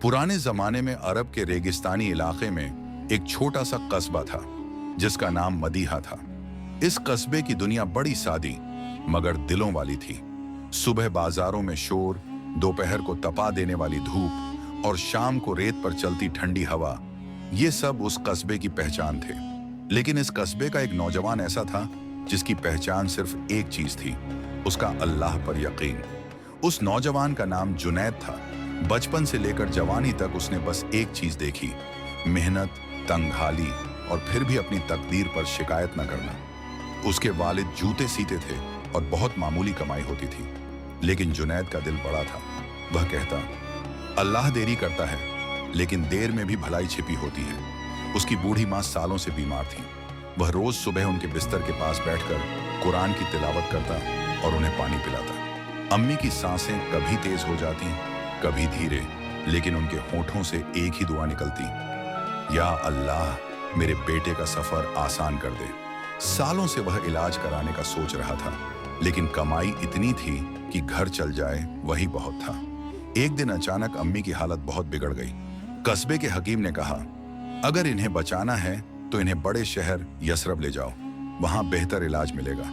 पुराने जमाने में अरब के रेगिस्तानी इलाके में एक छोटा सा कस्बा था जिसका नाम मदीहा था। इस कस्बे की दुनिया बड़ी सादी मगर दिलों वाली थी। सुबह बाजारों में शोर, दोपहर को तपा देने वाली धूप और शाम को रेत पर चलती ठंडी हवा, ये सब उस कस्बे की पहचान थे। लेकिन इस कस्बे का एक नौजवान ऐसा था जिसकी पहचान सिर्फ एक चीज थी, उसका अल्लाह पर यकीन। उस नौजवान का नाम जुनैद था। बचपन से लेकर जवानी तक उसने बस एक चीज देखी, मेहनत, तंगहाली और फिर भी अपनी तकदीर पर शिकायत न करना। उसके वालिद जूते सीते थे और बहुत मामूली कमाई होती थी, लेकिन जुनैद का दिल बड़ा था। वह कहता, अल्लाह देरी करता है लेकिन देर में भी भलाई छिपी होती है। उसकी बूढ़ी माँ सालों से बीमार थी। वह रोज सुबह उनके बिस्तर के पास बैठकर कुरान की तिलावत करता और उन्हें पानी पिलाता। अम्मी की सांसें कभी तेज हो जाती, कभी धीरे, लेकिन उनके होठों से एक ही दुआ निकलती, या अल्लाह मेरे बेटे का सफर आसान कर दे। सालों से वह इलाज कराने का सोच रहा था, लेकिन कमाई इतनी थी कि घर चल जाए वही बहुत था। एक दिन अचानक अम्मी की हालत बहुत बिगड़ गई। कस्बे के हकीम ने कहा, अगर इन्हें बचाना है तो इन्हें बड़े शहर यसरब ले जाओ, वहां बेहतर इलाज मिलेगा।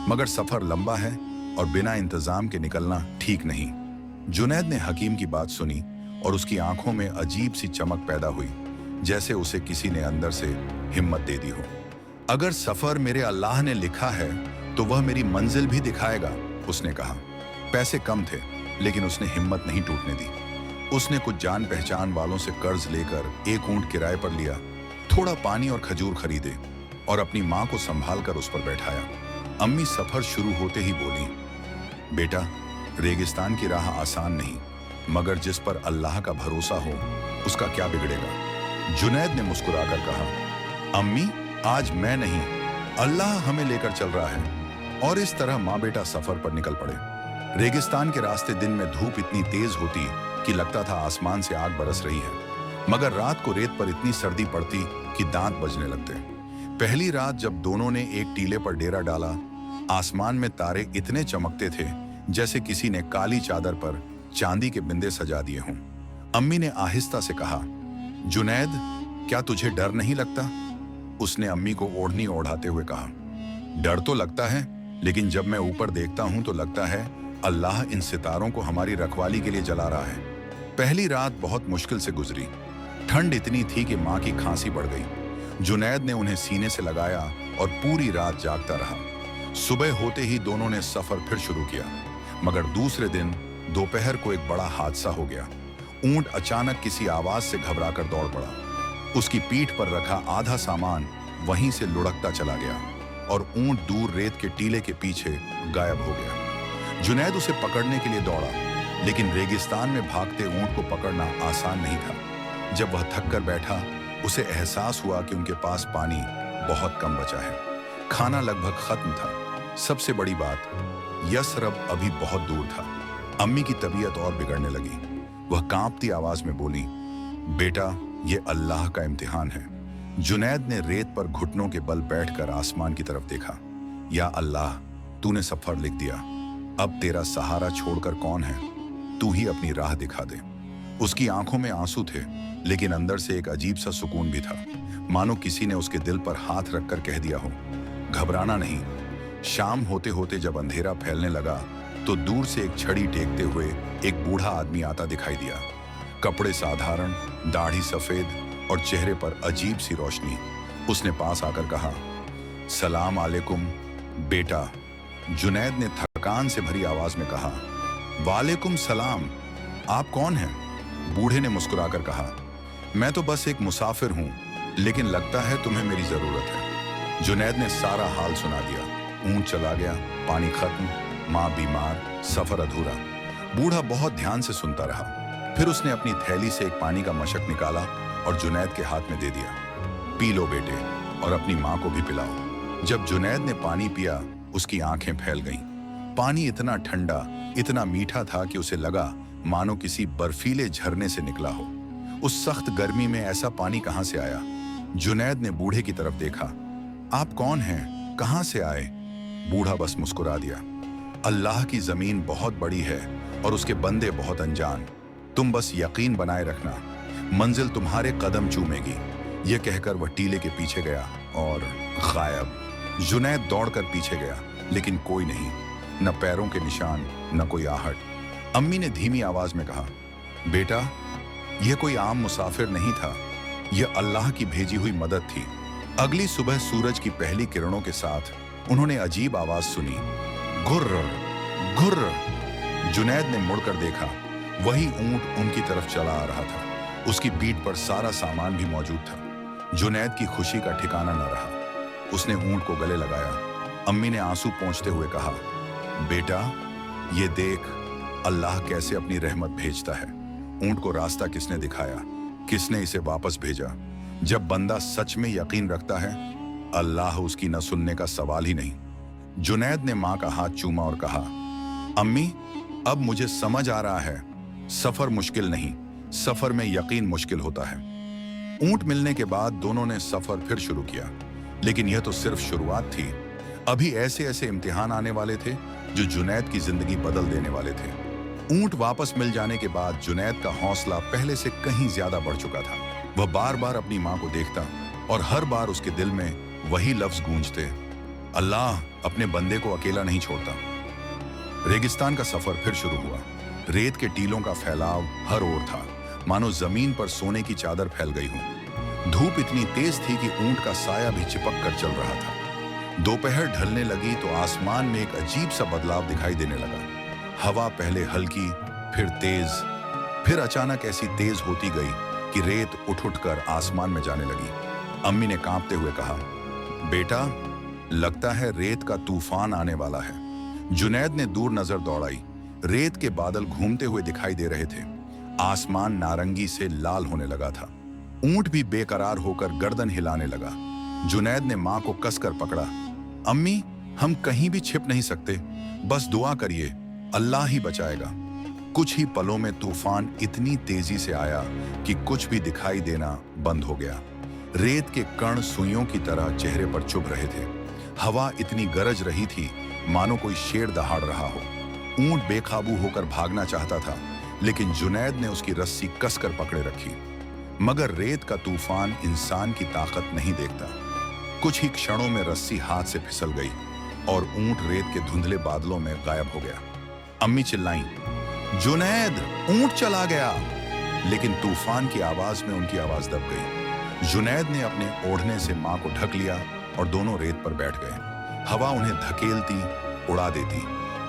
मगर सफर लंबा है और बिना इंतजाम के निकलना ठीक नहीं। जुनैद ने हकीम की बात सुनी और उसकी आंखों में अजीब सी चमक पैदा हुई, जैसे उसे किसी ने अंदर से हिम्मत दे दी हो। अगर सफर मेरे अल्लाह ने लिखा है तो वह मेरी मंजिल भी दिखाएगा, उसने कहा। पैसे कम थे लेकिन उसने हिम्मत नहीं टूटने दी। उसने कुछ जान पहचान वालों से कर्ज लेकर एक ऊंट किराए पर लिया, थोड़ा पानी और खजूर खरीदे और अपनी माँ को संभाल कर उस पर बैठाया। अम्मी सफर शुरू होते ही बोली, बेटा, रेगिस्तान की राह आसान नहीं, मगर जिस पर अल्लाह का भरोसा हो उसका क्या बिगड़ेगा। जुनैद ने मुस्कुराकर कहा, अम्मी, आज मैं नहीं, अल्लाह हमें लेकर चल रहा है। और इस तरह माँ बेटा सफर पर निकल पड़े। रेगिस्तान के रास्ते दिन में धूप इतनी तेज होती कि लगता था आसमान से आग बरस रही है, मगर रात को रेत पर इतनी सर्दी पड़ती कि दांत बजने लगते। पहली रात जब दोनों ने एक टीले पर डेरा डाला, आसमान में तारे इतने चमकते थे जैसे किसी ने काली चादर पर चांदी के बिंदे सजा दिए हों। अम्मी ने आहिस्ता से कहा, जुनैद, क्या तुझे डर नहीं लगता? उसने अम्मी को ओढ़नी ओढ़ाते हुए कहा, डर तो लगता है, लेकिन जब मैं ऊपर देखता हूं तो लगता है अल्लाह इन सितारों को हमारी रखवाली के लिए जला रहा है। पहली रात बहुत मुश्किल से गुजरी। ठंड इतनी थी कि माँ की खांसी बढ़ गई। जुनैद ने उन्हें सीने से लगाया और पूरी रात जागता रहा। सुबह होते ही दोनों ने सफर फिर शुरू किया, मगर दूसरे दिन दोपहर को एक बड़ा हादसा हो गया। ऊंट अचानक किसी आवाज से घबराकर दौड़ पड़ा। उसकी पीठ पर रखा आधा सामान वहीं से लुढ़कता चला गया और ऊंट दूर रेत के टीले के पीछे गायब हो गया। जुनैद उसे पकड़ने के लिए दौड़ा, लेकिन रेगिस्तान में भागते ऊंट को पकड़ना आसान नहीं था। जब वह थक कर बैठा, उसे एहसास हुआ कि उनके पास पानी बहुत कम बचा है। खाना लगभग खत्म था। सबसे बड़ी बात, यसरब अभी बहुत दूर था। अम्मी की तबीयत और बिगड़ने लगी। वह कांपती आवाज में बोली, बेटा, ये अल्लाह का इम्तिहान है। जुनैद ने रेत पर घुटनों के बल बैठकर आसमान की तरफ देखा। या अल्लाह, तूने सफर लिख दिया, अब तेरा सहारा छोड़कर कौन है? तू ही अपनी राह दिखा दे। उसकी आंखों में आंसू थे, लेकिन अंदर से एक अजीब सा सुकून भी था, मानो किसी ने उसके दिल पर हाथ रखकर कह दिया हो, घबराना नहीं। शाम होते होते जब अंधेरा फैलने लगा तो दूर से एक छड़ी टेकते हुए एक बूढ़ा आदमी आता दिखाई दिया। कपड़े साधारण, दाढ़ी सफेद और चेहरे पर अजीब सी रोशनी। उसने पास आकर कहा, सलाम अलैकुम बेटा। जुनैद ने थकान से भरी आवाज में कहा, वालेकुम सलाम, आप कौन हैं? बूढ़े ने मुस्कुराकर कहा, मैं तो बस एक मुसाफिर हूं, लेकिन लगता है तुम्हें मेरी जरूरत है। जुनैद ने सारा हाल सुना दिया। ऊंट चला गया, पानी खत्म, माँ बीमार, सफर अधूरा। बूढ़ा बहुत ध्यान से सुनता रहा। फिर उसने अपनी थैली से एक पानी का मशक निकाला और जुनैद के हाथ में दे दिया। पी लो बेटे, और अपनी माँ को भी पिलाओ। जब जुनैद ने पानी पिया, उसकी आंखें फैल गईं। पानी इतना ठंडा, इतना मीठा था कि उसे लगा मानो किसी बर्फीले झरने से निकला हो। उस सख्त गर्मी में ऐसा पानी कहां से आया? जुनैद ने बूढ़े की तरफ देखा। आप कौन हैं? कहां से आए? बूढ़ा बस मुस्कुरा दिया। अल्लाह की जमीन बहुत बड़ी है और उसके बंदे बहुत अनजान। तुम बस यकीन बनाए रखना, मंजिल तुम्हारे कदम चूमेगी। यह कहकर वह टीले के पीछे गया और गायब। जुनैद दौड़कर पीछे गया, लेकिन कोई नहीं, न पैरों के निशान, न कोई आहट। अम्मी ने धीमी आवाज में कहा, बेटा, यह कोई आम मुसाफिर नहीं था, यह अल्लाह की भेजी हुई मदद थी। अगली सुबह सूरज की पहली किरणों के साथ उन्होंने अजीब आवाज सुनी, घुर्र घुर्र। जुनैद ने मुड़कर देखा, वही ऊंट उनकी तरफ चला आ रहा था। उसकी पीठ पर सारा सामान भी मौजूद था। जुनैद की खुशी का ठिकाना न रहा। उसने ऊंट को गले लगाया। अम्मी ने आंसू पोंछते हुए कहा, बेटा, ये देख अल्लाह कैसे अपनी रहमत भेजता है। ऊंट को रास्ता किसने दिखाया, किसने इसे वापस भेजा। जब बंदा सच में यकीन रखता है, अल्लाह उसकी न सुनने का सवाल ही नहीं। जुनैद ने मां का हाथ चूमा और कहा, अम्मी, अब मुझे समझ आ रहा है, सफर मुश्किल नहीं, सफर में यकीन मुश्किल होता है। ऊंट मिलने के बाद दोनों ने सफर फिर शुरू किया, लेकिन यह तो सिर्फ शुरुआत थी। अभी ऐसे ऐसे इम्तिहान आने वाले थे जो जुनैद की जिंदगी बदल देने वाले थे। ऊंट वापस मिल जाने के बाद जुनैद का हौसला पहले से कहीं ज्यादा बढ़ चुका था। वह बार बार अपनी मां को देखता और हर बार उसके दिल में वही लफ्ज गूंजते, अल्लाह अपने बंदे को अकेला नहीं छोड़ता। रेगिस्तान का सफर फिर शुरू हुआ। रेत के टीलों का फैलाव हर ओर था, मानो जमीन पर सोने की चादर फैल गई हो। धूप इतनी तेज थी कि ऊंट का साया भी चिपक कर चल रहा था। दोपहर ढलने लगी तो आसमान में एक अजीब सा बदलाव दिखाई देने लगा। हवा पहले हल्की, फिर तेज, फिर अचानक ऐसी तेज होती गई कि रेत उठ उठ कर आसमान में जाने लगी। अम्मी ने कांपते हुए कहा, बेटा, लगता है रेत का तूफान आने वाला है। जुनैद ने दूर नजर दौड़ाई। रेत के बादल घूमते हुए दिखाई दे रहे थे। आसमान नारंगी से लाल होने लगा था। ऊंट भी बेकरार होकर गर्दन हिलाने लगा। जुनैद ने मां को कसकर पकड़ा। अम्मी, हम कहीं भी छिप नहीं सकते, बस दुआ करिए, अल्लाह ही बचाएगा। कुछ ही पलों में तूफान इतनी तेजी से आया कि कुछ भी दिखाई देना बंद हो गया। रेत के कण सुइयों की तरह चेहरे पर चुभ रहे थे। हवा इतनी गरज रही थी मानो कोई शेर दहाड़ रहा हो। ऊंट बेकाबू होकर भागना चाहता था, लेकिन जुनैद ने उसकी रस्सी कसकर पकड़े रखी। मगर रेत का तूफान इंसान की ताकत नहीं देखता। कुछ ही क्षणों में रस्सी हाथ से फिसल गई और ऊंट रेत के धुंधले बादलों में गायब हो गया। अम्मी चिल्लाईं, जुनैद, ऊंट चला गया। लेकिन तूफान की आवाज में उनकी आवाज दब गई। जुनैद ने अपने ओढ़ने से मां को ढक लिया और दोनों रेत पर बैठ गए। हवा उन्हें धकेलती, उड़ा देती।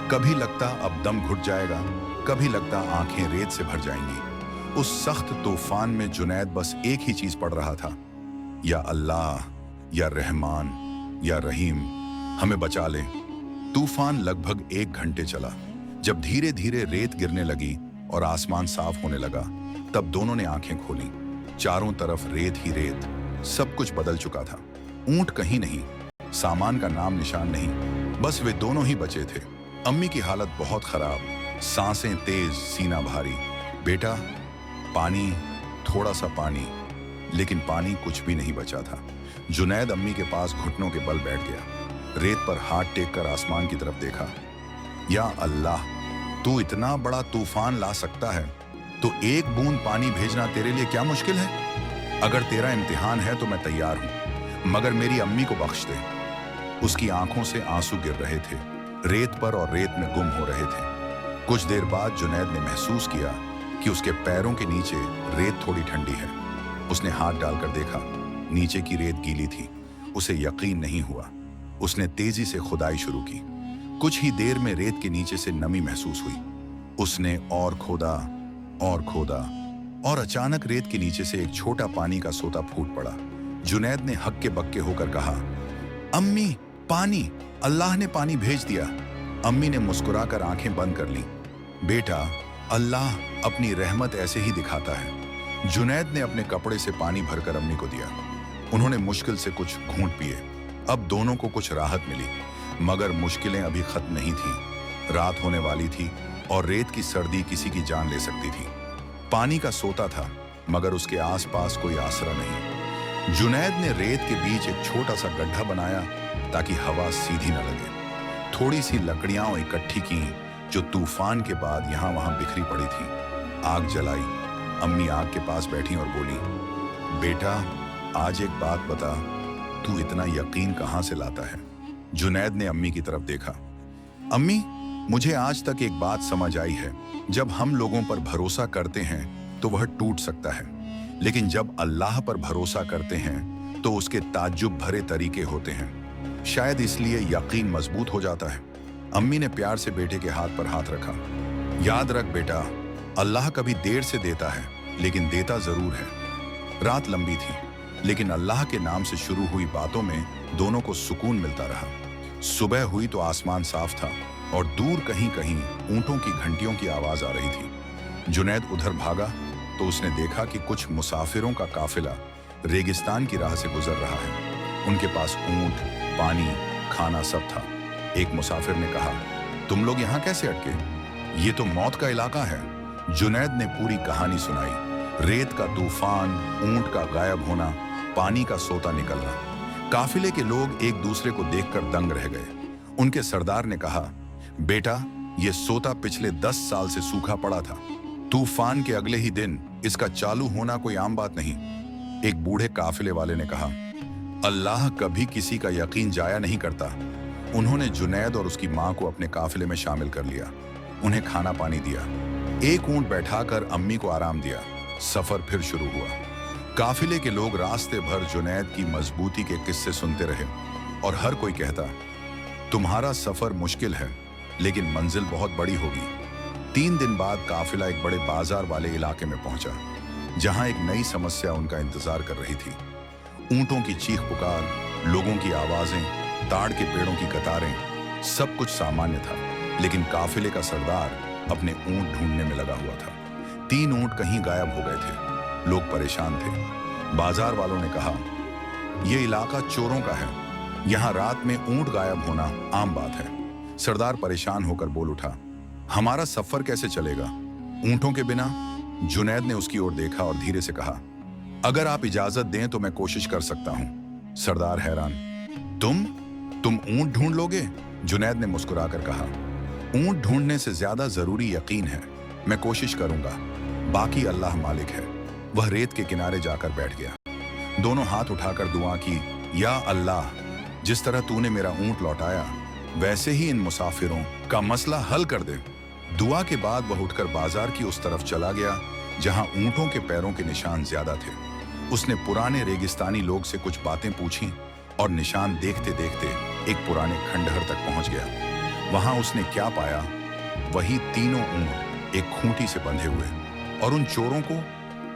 कभी लगता अब दम घुट जाएगा, कभी लगता आंखें रेत से भर जाएंगी। उस सख्त तूफान में जुनैद बस एक ही चीज पढ़ रहा था, या अल्लाह, या रहमान, या रहीम, हमें बचा ले। तूफान लगभग 1 घंटे चला। जब धीरे धीरे रेत गिरने लगी और आसमान साफ होने लगा, तब दोनों ने आंखें खोली। चारों तरफ रेत ही रेत, सब कुछ बदल चुका था। ऊंट कहीं नहीं, सामान का नाम निशान नहीं, बस वे दोनों ही बचे थे। अम्मी की हालत बहुत खराब, सांसें तेज, सीना भारी। बेटा, पानी, थोड़ा सा पानी। लेकिन पानी कुछ भी नहीं बचा था। जुनैद अम्मी के पास घुटनों के बल बैठ गया। रेत पर हाथ टेक कर आसमान की तरफ देखा। या अल्लाह, तू इतना बड़ा तूफान ला सकता है तो एक बूंद पानी भेजना तेरे लिए क्या मुश्किल है? अगर तेरा इम्तिहान है तो मैं तैयार हूं, मगर मेरी अम्मी को बख्श दे। उसकी आंखों से आंसू गिर रहे थे, रेत पर और रेत में गुम हो रहे थे। कुछ देर बाद जुनैद ने महसूस किया कि उसके पैरों के नीचे रेत थोड़ी ठंडी है। उसने हाथ डालकर देखा, नीचे की रेत गीली थी। उसे यकीन नहीं हुआ। उसने तेजी से खुदाई शुरू की। कुछ ही देर में रेत के नीचे से नमी महसूस हुई। उसने और खोदा और खोदा और अचानक रेत के नीचे से एक छोटा पानी का सोता फूट पड़ा। जुनैद ने हक्के बक्के होकर कहा, अम्मी, पानी, अल्लाह ने पानी भेज दिया। अम्मी ने मुस्कुराकर आंखें बंद कर ली। बेटा, अल्लाह अपनी रहमत ऐसे ही दिखाता है। जुनैद ने अपने कपड़े से पानी भरकर अम्मी को दिया। उन्होंने मुश्किल से कुछ घूंट पिए। अब दोनों को कुछ राहत मिली, मगर मुश्किलें अभी खत्म नहीं थी। रात होने वाली थी और रेत की सर्दी किसी की जान ले सकती थी। पानी का सोता था, मगर उसके आसपास कोई आसरा नहीं। जुनैद ने रेत के बीच एक छोटा सा गड्ढा बनाया ताकि हवा सीधी न लगे। थोड़ी सी लकड़ियां इकट्ठी की जो तूफान के बाद यहां वहां बिखरी पड़ी थी। आग जलाई। अम्मी आग के पास बैठी और बोली, बेटा आज एक बात बता, तू इतना यकीन कहाँ से लाता है? जुनैद ने अम्मी की तरफ देखा। अम्मी, मुझे आज तक एक बात समझ आई है, जब हम लोगों पर भरोसा करते हैं तो वह टूट सकता है, लेकिन जब अल्लाह पर भरोसा करते हैं तो उसके ताज्जुब भरे तरीके होते हैं। शायद इसलिए यकीन मजबूत हो जाता है। अम्मी ने प्यार से बेटे के हाथ पर हाथ रखा। याद रख बेटा, अल्लाह कभी देर से देता है लेकिन देता जरूर है। रात लंबी थी, लेकिन अल्लाह के नाम से शुरू हुई बातों में दोनों को सुकून मिलता रहा। सुबह हुई तो आसमान साफ था और दूर कहीं कहीं ऊंटों की घंटियों की आवाज आ रही थी। जुनैद उधर भागा तो उसने देखा कि कुछ मुसाफिरों का काफिला रेगिस्तान की राह से गुजर रहा है। उनके पास ऊंट, पानी, खाना सब था। एक मुसाफिर ने कहा, तुम लोग यहाँ कैसे अटके? ये तो मौत का इलाका है। जुनैद ने पूरी कहानी सुनाई। रेत का तूफान, ऊंट का गायब होना, पानी का सोता निकलना। काफिले के लोग एक दूसरे को देखकर दंग रह गए। उनके सरदार ने कहा, बेटा ये सोता पिछले 10 साल से सूखा पड़ा था। तूफान के अगले ही दिन इसका चालू होना कोई आम बात नहीं। एक बूढ़े काफिले वाले ने कहा, अल्लाह कभी किसी का यकीन जाया नहीं करता। उन्होंने जुनैद और उसकी मां को अपने काफिले में शामिल कर लिया। उन्हें खाना पानी दिया। एक ऊंट बैठाकर अम्मी को आराम दिया। सफर फिर शुरू हुआ। काफिले के लोग रास्ते भर जुनैद की मजबूती के किस्से सुनते रहे और हर कोई कहता, तुम्हारा सफर मुश्किल है लेकिन मंजिल बहुत बड़ी होगी। 3 दिन बाद काफिला एक बड़े बाजार वाले इलाके में पहुंचा, जहां एक नई समस्या उनका इंतजार कर रही थी। ऊंटों की चीख पुकार, लोगों की आवाजें, ताड़ के पेड़ों की कतारें, सब कुछ सामान्य था, लेकिन काफिले का सरदार अपने ऊंट ढूंढने में लगा हुआ था। 3 ऊंट कहीं गायब हो गए थे। लोग परेशान थे। बाजार वालों ने कहा, यह इलाका चोरों का है, यहाँ रात में ऊंट गायब होना आम बात है। सरदार परेशान होकर बोल उठा, हमारा सफर कैसे चलेगा ऊंटों के बिना? जुनैद ने उसकी ओर देखा और धीरे से कहा, अगर आप इजाजत दें तो मैं कोशिश कर सकता हूं। सरदार हैरान, तुम ऊंट ढूंढ लोगे? जुनैद ने मुस्कुराकर कहा, ऊंट ढूंढने से ज्यादा जरूरी यकीन है। मैं कोशिश करूंगा, बाकी अल्लाह मालिक है। वह रेत के किनारे जाकर बैठ गया। दोनों हाथ उठाकर दुआ की, या अल्लाह, जिस तरह तूने मेरा ऊंट लौटाया वैसे ही इन मुसाफिरों का मसला हल कर दे। दुआ के बाद वह उठकर बाजार की उस तरफ चला गया जहां ऊंटों के पैरों के निशान ज्यादा थे। उसने पुराने रेगिस्तानी लोग से कुछ बातें पूछी और निशान देखते देखते एक पुराने खंडहर तक पहुंच गया। वहां उसने क्या पाया? वही तीनों ऊंट एक खूंटी से बंधे हुए और उन चोरों को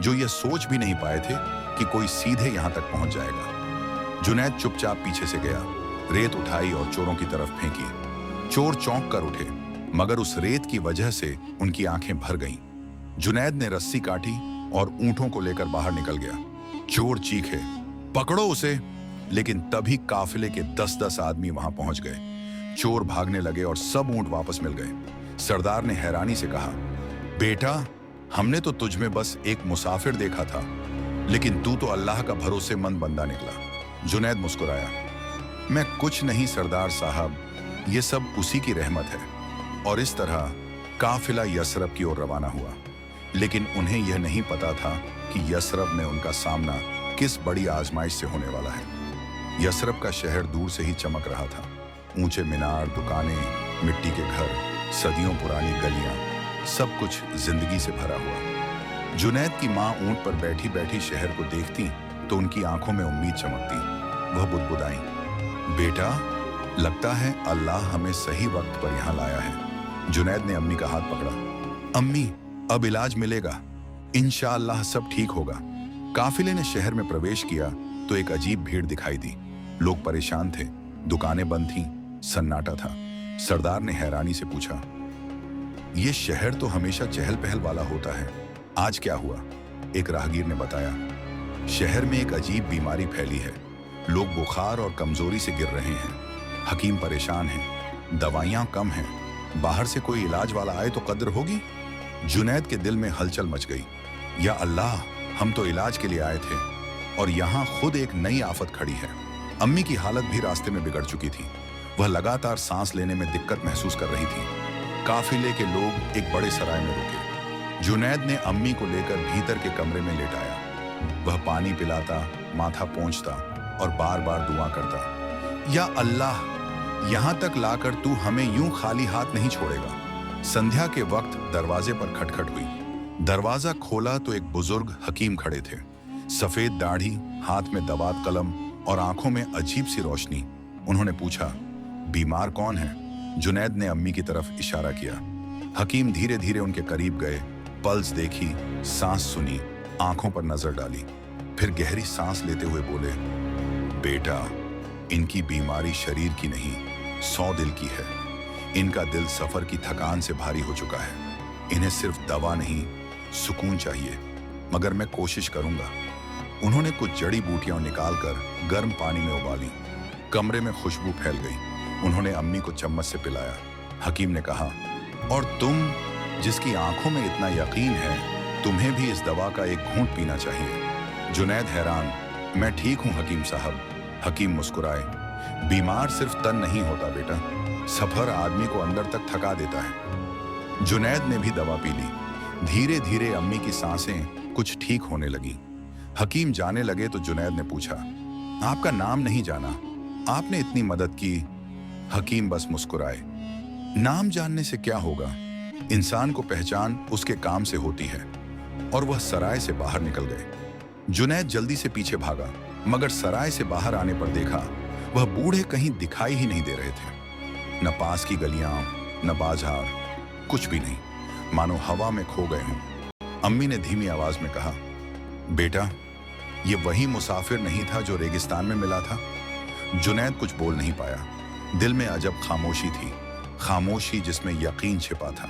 जो ये सोच भी नहीं पाए थे कि कोई सीधे यहां तक पहुंच जाएगा। जुनैद चुपचाप पीछे से गया, रेत उठाई और चोरों की तरफ फेंकी। चोर चौंक कर उठे, मगर उस रेत की वजह से उनकी आंखें भर गईं। जुनैद ने रस्सी काटी और ऊंटों को लेकर बाहर निकल गया। चोर चीखे, पकड़ो उसे! लेकिन तभी काफिले के 10-10 आदमी वहां पहुंच गए। चोर भागने लगे और सब ऊंट वापस मिल गए। सरदार ने हैरानी से कहा, बेटा, हमने तो तुझ में बस एक मुसाफिर देखा था, लेकिन तू तो अल्लाह का भरोसेमंद बंदा निकला। जुनैद मुस्कुराया, मैं कुछ नहीं सरदार साहब, ये सब उसी की रहमत है। और इस तरह काफिला यसरब की ओर रवाना हुआ। लेकिन उन्हें यह नहीं पता था कि यसरब में उनका सामना किस बड़ी आजमाइश से होने वाला है। यसरब का शहर दूर से ही चमक रहा था। ऊंचे मीनार, दुकानें, मिट्टी के घर, सदियों पुरानी गलियां, सब कुछ जिंदगी से भरा हुआ। जुनैद की माँ ऊंट पर बैठी बैठी शहर को देखती तो उनकी आंखों में उम्मीद चमकती। वह बुदबुदाई, बेटा, लगता है अल्लाह हमें सही वक्त पर यहाँ लाया है। जुनैद ने अम्मी का हाथ पकड़ा, अम्मी, अब इलाज मिलेगा, इंशाअल्लाह सब ठीक होगा। काफिले ने शहर में प्रवेश किया तो एक अजीब भीड़ दिखाई दी। लोग परेशान थे, दुकानें बंद थीं, सन्नाटा था। सरदार ने हैरानी से पूछा, ये शहर तो हमेशा चहल पहल वाला होता है, आज क्या हुआ? एक राहगीर ने बताया, शहर में एक अजीब बीमारी फैली है। लोग बुखार और कमजोरी से गिर रहे हैं। हकीम परेशान हैं, दवाइयां कम हैं। बाहर से कोई इलाज वाला आए तो कद्र होगी। जुनैद के दिल में हलचल मच गई। या अल्लाह, हम तो इलाज के लिए आए थे और यहाँ खुद एक नई आफत खड़ी है। अम्मी की हालत भी रास्ते में बिगड़ चुकी थी। वह लगातार सांस लेने में दिक्कत महसूस कर रही थी। काफिले के लोग एक बड़े सराय में रुके। जुनैद ने अम्मी को लेकर भीतर के कमरे में लेटाया। वह पानी पिलाता, माथा पोंछता और बार बार दुआ करता, या अल्लाह, यहां तक लाकर तू हमें यूं खाली हाथ नहीं छोड़ेगा। संध्या के वक्त दरवाजे पर खटखट हुई। दरवाजा खोला तो एक बुजुर्ग हकीम खड़े थे। सफेद दाढ़ी, हाथ में दवात कलम और आंखों में अजीब सी रोशनी। उन्होंने पूछा, बीमार कौन है? जुनैद ने अम्मी की तरफ इशारा किया। हकीम धीरे धीरे उनके करीब गए, पल्स देखी, सांस सुनी, आंखों पर नजर डाली, फिर गहरी सांस लेते हुए बोले, बेटा, इनकी बीमारी शरीर की नहीं, 100 दिल की है। इनका दिल सफर की थकान से भारी हो चुका है। इन्हें सिर्फ दवा नहीं, सुकून चाहिए, मगर मैं कोशिश करूंगा। उन्होंने कुछ जड़ी बूटियां निकालकर गर्म पानी में उबाली। कमरे में खुशबू फैल गई। उन्होंने अम्मी को चम्मच से पिलाया। हकीम ने कहा, और तुम जिसकी आंखों में इतना यकीन है, तुम्हें भी इस दवा का एक घूंट पीना चाहिए। जुनैद हैरान, मैं ठीक हूं हकीम साहब। हकीम मुस्कुराए, बीमार सिर्फ तन नहीं होता बेटा, सफर आदमी को अंदर तक थका देता है। जुनैद ने भी दवा पी ली। धीरे धीरे अम्मी की सांसें कुछ ठीक होने लगी। हकीम जाने लगे तो जुनैद ने पूछा, आपका नाम नहीं जाना, आपने इतनी मदद की। हकीम बस मुस्कुराए, नाम जानने से क्या होगा, इंसान को पहचान उसके काम से होती है। और वह सराय से बाहर निकल गए। जुनैद जल्दी से पीछे भागा, मगर सराय से बाहर आने पर देखा वह बूढ़े कहीं दिखाई ही नहीं दे रहे थे। न पास की गलियां, न बाजार, कुछ भी नहीं, मानो हवा में खो गए हों। अम्मी ने धीमी आवाज में कहा, बेटा, ये वही मुसाफिर नहीं था जो रेगिस्तान में मिला था? जुनैद कुछ बोल नहीं पाया। दिल में अजब खामोशी थी, खामोशी जिसमें यकीन छिपा था।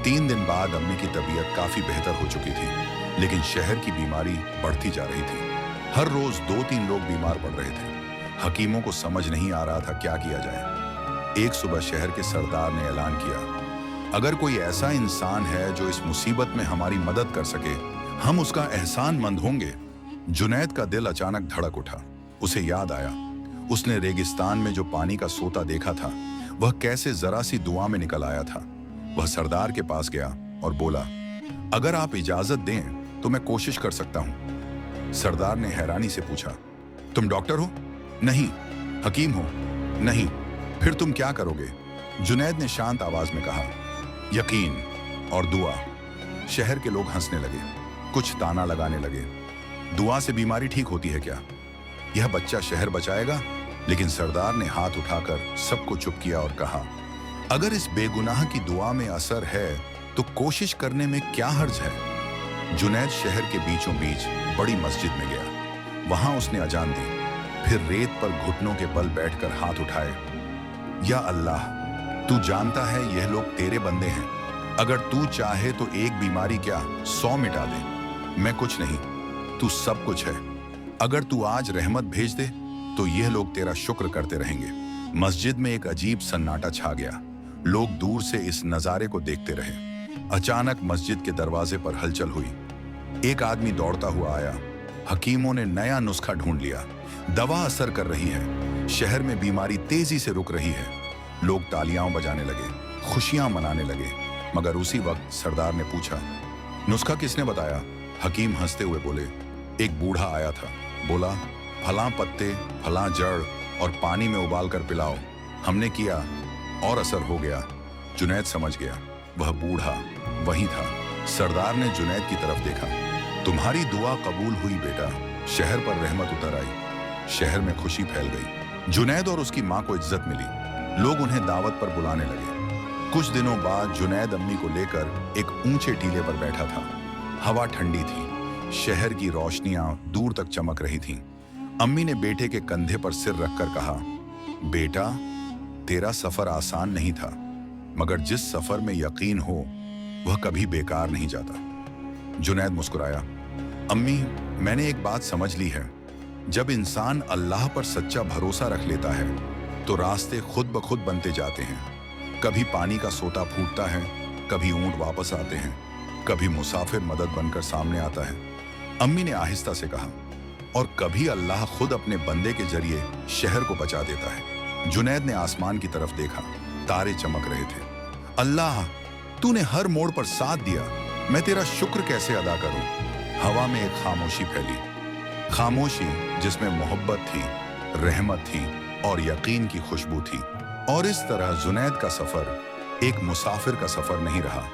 3 दिन बाद अम्मी की तबीयत काफी बेहतर हो चुकी थी, लेकिन शहर की बीमारी बढ़ती जा रही थी। हर रोज 2-3 लोग बीमार पड़ रहे थे। हकीमों को समझ नहीं आ रहा था क्या किया जाए। एक सुबह शहर के सरदार ने ऐलान किया, अगर कोई ऐसा इंसान है जो इस मुसीबत में हमारी मदद कर सके, हम उसका एहसानमंद होंगे। जुनैद का दिल अचानक धड़क उठा। उसे याद आया, उसने रेगिस्तान में जो पानी का सोता देखा था, वह कैसे जरा सी दुआ में निकल आया था। वह सरदार के पास गया और बोला, अगर आप इजाजत दें तो मैं कोशिश कर सकता हूं। सरदार ने हैरानी से पूछा, तुम डॉक्टर हो? नहीं। हकीम हो? नहीं। फिर तुम क्या करोगे? जुनैद ने शांत आवाज में कहा, यकीन और दुआ। शहर के लोग हंसने लगे, कुछ ताना लगाने लगे, दुआ से बीमारी ठीक होती है क्या? यह बच्चा शहर बचाएगा? लेकिन सरदार ने हाथ उठाकर सबको चुप किया और कहा, अगर इस बेगुनाह की दुआ में असर है तो कोशिश करने में क्या हर्ज है? जुनैद शहर के बीचों बीच बड़ी मस्जिद में गया। वहां उसने अजान दी, फिर रेत पर घुटनों के बल बैठकर हाथ उठाए, या अल्लाह, तू जानता है यह लोग तेरे बंदे हैं। अगर तू चाहे तो एक बीमारी क्या 100 मिटा दे। मैं कुछ नहीं, तू सब कुछ है। अगर तू आज रहमत भेज दे तो यह लोग तेरा शुक्र करते रहेंगे। मस्जिद में एक अजीब सन्नाटा छा गया। लोग दूर से इस नजारे को देखते रहे। अचानक मस्जिद के दरवाजे पर हलचल हुई। एक आदमी दौड़ता हुआ आया। हकीमों ने नया नुस्खा ढूंढ लिया। दवा असर कर रही है। शहर में बीमारी तेजी से रुक रही है। लोग तालियां बजाने लगे, खुशियां मनाने लगे। मगर उसी वक्त सरदार ने पूछा, नुस्खा किसने बताया? हकीम हंसते हुए बोले, एक बूढ़ा आया था, बोला, फलां पत्ते, फलां जड़ और पानी में उबाल कर पिलाओ। हमने किया और असर हो गया। जुनैद समझ गया, वह बूढ़ा वही था। सरदार ने जुनैद की तरफ देखा। तुम्हारी दुआ कबूल हुई बेटा। शहर पर रहमत उतर आई। शहर में खुशी फैल गई। जुनैद और उसकी मां को इज्जत मिली। लोग उन्हें दावत पर बुलाने लगे। कुछ दिनों बाद जुनैद अम्मी को लेकर एक ऊंचे टीले पर बैठा था। हवा ठंडी थी। शहर की रोशनियां दूर तक चमक रही थीं। अम्मी ने बेटे के कंधे पर सिर रखकर कहा, बेटा, तेरा सफर आसान नहीं था, मगर जिस सफर में यकीन हो वह कभी बेकार नहीं जाता। जुनैद मुस्कुराया, अम्मी, मैंने एक बात समझ ली है। जब इंसान अल्लाह पर सच्चा भरोसा रख लेता है तो रास्ते खुद ब खुद बनते जाते हैं। कभी पानी का सोता फूटता है, कभी ऊंट वापस आते हैं, कभी मुसाफिर मदद बनकर सामने आता है। अम्मी ने आहिस्ता से कहा, और कभी अल्लाह खुद अपने बंदे के जरिए शहर को बचा देता है। जुनैद ने आसमान की तरफ देखा। तारे चमक रहे थे। अल्लाह, तूने हर मोड़ पर साथ दिया। मैं तेरा शुक्र कैसे अदा करूं? हवा में एक खामोशी फैली, खामोशी जिसमें मोहब्बत थी, रहमत थी और यकीन की खुशबू थी। और इस तरह जुनैद का सफर एक मुसाफिर का सफर नहीं रहा,